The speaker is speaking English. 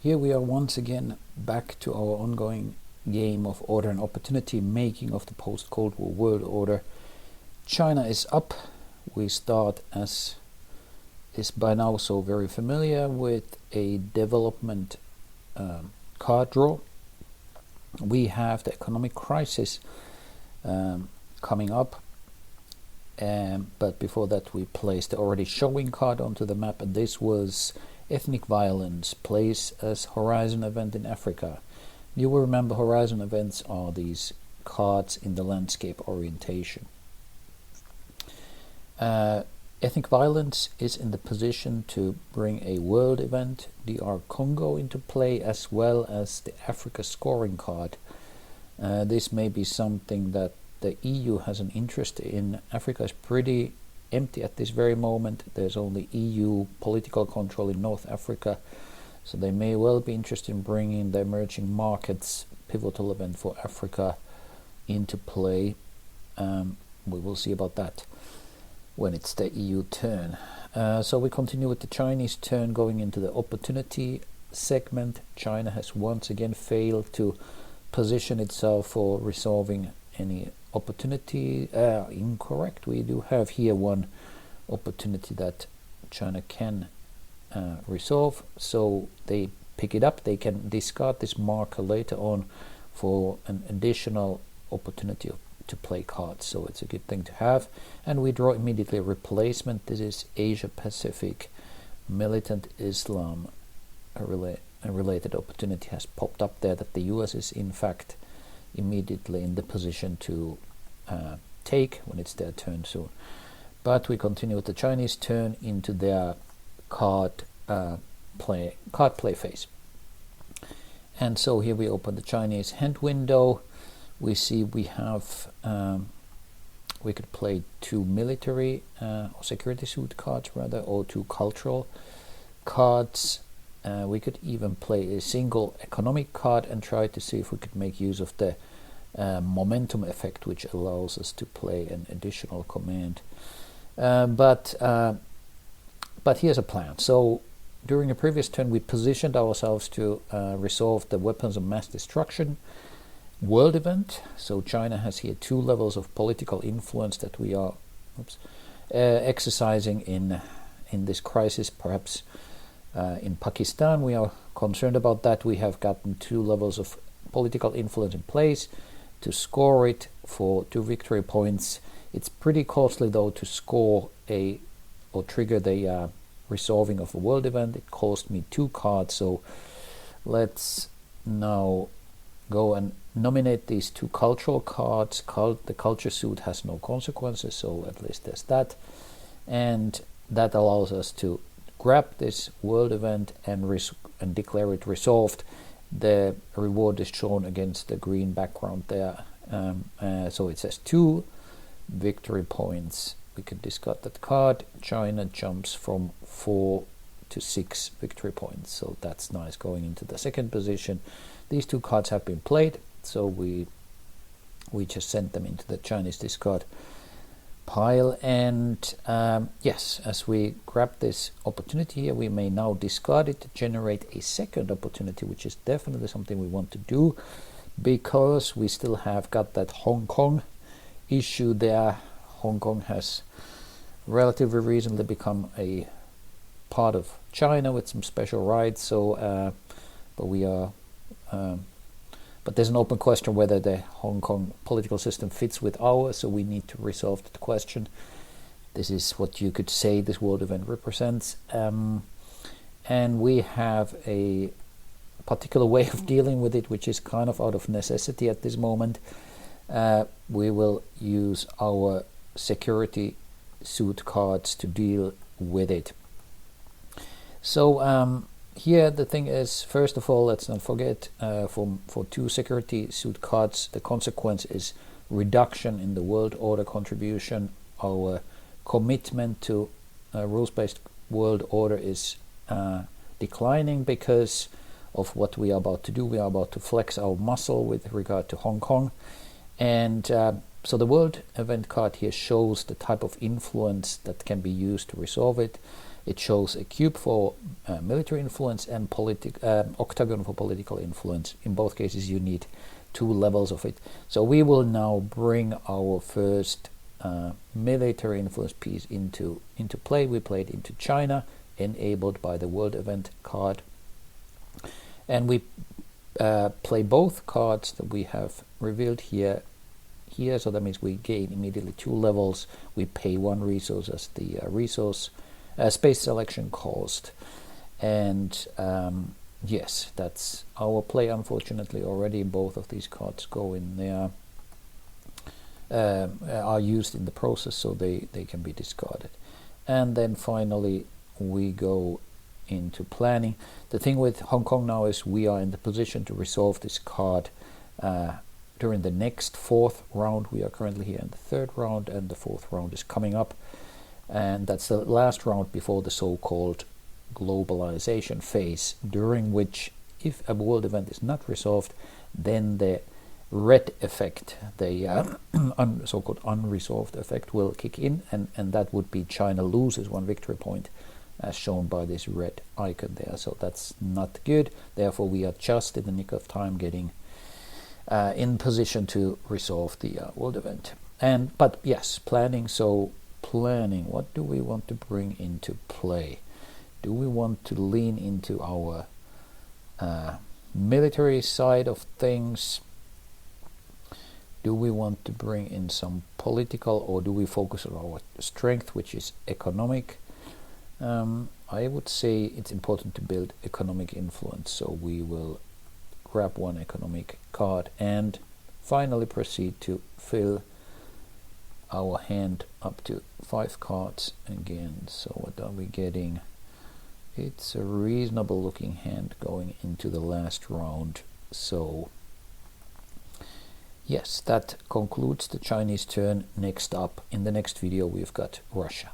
Here we are once again back to our ongoing game of order and opportunity, making of the post-Cold War world order. China is up. We start, as is by now so very familiar, with a development card draw. We have the economic crisis coming up, but before that we placed the already showing card onto the map, and this was ethnic violence plays as horizon event in Africa. You will remember horizon events are these cards in the landscape orientation. Ethnic violence is in the position to bring a world event, DR Congo, into play, as well as the Africa scoring card. This may be something that the EU has an interest in. Africa is pretty empty at this very moment. There's only EU political control in North Africa, so they may well be interested in bringing the emerging markets pivotal event for Africa into play. We will see about that when it's the EU turn. So we continue with the Chinese turn, going into the opportunity segment. China has once again failed to position itself for resolving any opportunity. Incorrect. We do have here one opportunity that China can resolve, so they pick it up. They can discard this marker later on for an additional opportunity to play cards, so it's a good thing to have. And we draw immediately a replacement. This is Asia Pacific militant Islam. A related opportunity has popped up there that the US is in fact immediately in the position to take when it's their turn soon. But we continue with the Chinese turn into their card play phase. And so here we open the Chinese hand window. We see we have we could play two military or security suit cards rather, or two cultural cards. We could even play a single economic card and try to see if we could make use of the momentum effect, which allows us to play an additional command. But here's a plan. So during the previous turn, we positioned ourselves to resolve the weapons of mass destruction world event. So China has here two levels of political influence that we are exercising in this crisis. Perhaps in Pakistan, we are concerned about that. We have gotten two levels of political influence in place to score it for 2 victory points. It's pretty costly though to score or trigger the resolving of a world event. It cost me 2 cards, so let's now go and nominate these 2 cultural cards. The culture suit has no consequences, so at least there's that, and that allows us to grab this world event and declare it resolved. The reward is shown against the green background there, so it says 2 victory points. We could discard that card. China jumps from 4 to 6 victory points, so that's nice, going into the second position. These 2 cards have been played, so we just sent them into the Chinese discard pile. And yes, as we grab this opportunity here, we may now discard it to generate a second opportunity, which is definitely something we want to do, because we still have got that Hong Kong issue there. Hong Kong has relatively recently become a part of China with some special rights, so but there's an open question whether the Hong Kong political system fits with ours, so we need to resolve that question. This is what you could say this world event represents. And we have a particular way of dealing with it, which is kind of out of necessity at this moment. We will use our security suit cards to deal with it. So here the thing is, first of all, let's not forget, for 2 security suit cards, the consequence is reduction in the world order contribution. Our commitment to rules-based world order is declining because of what we are about to do. We are about to flex our muscle with regard to Hong Kong, and so the world event card here shows the type of influence that can be used to resolve it. It shows a cube for military influence and octagon for political influence. In both cases you need 2 levels of it. So we will now bring our first military influence piece into play. We play it into China, enabled by the world event card, and we play both cards that we have revealed here. So that means we gain immediately 2 levels. We pay 1 resource as the space selection cost, and yes, that's our play. Unfortunately, already both of these cards go in there, are used in the process, so they can be discarded. And then finally we go into planning. The thing with Hong Kong now is we are in the position to resolve this card during the next 4th round. We are currently here in the 3rd round, and the 4th round is coming up, and that's the last round before the so-called globalization phase, during which if a world event is not resolved, then the red effect, the so-called unresolved effect, will kick in, and that would be China loses 1 victory point, as shown by this red icon there. So that's not good. Therefore we are just in the nick of time getting in position to resolve the world event. But yes, planning. So planning, what do we want to bring into play? Do we want to lean into our military side of things? Do we want to bring in some political, or do we focus on our strength, which is economic? I would say it's important to build economic influence, so we will grab 1 economic card and finally proceed to fill our hand up to 5 cards again. So what are we getting? It's a reasonable looking hand going into the last round. So yes, that concludes the Chinese turn. Next up, in the next video, we've got Russia.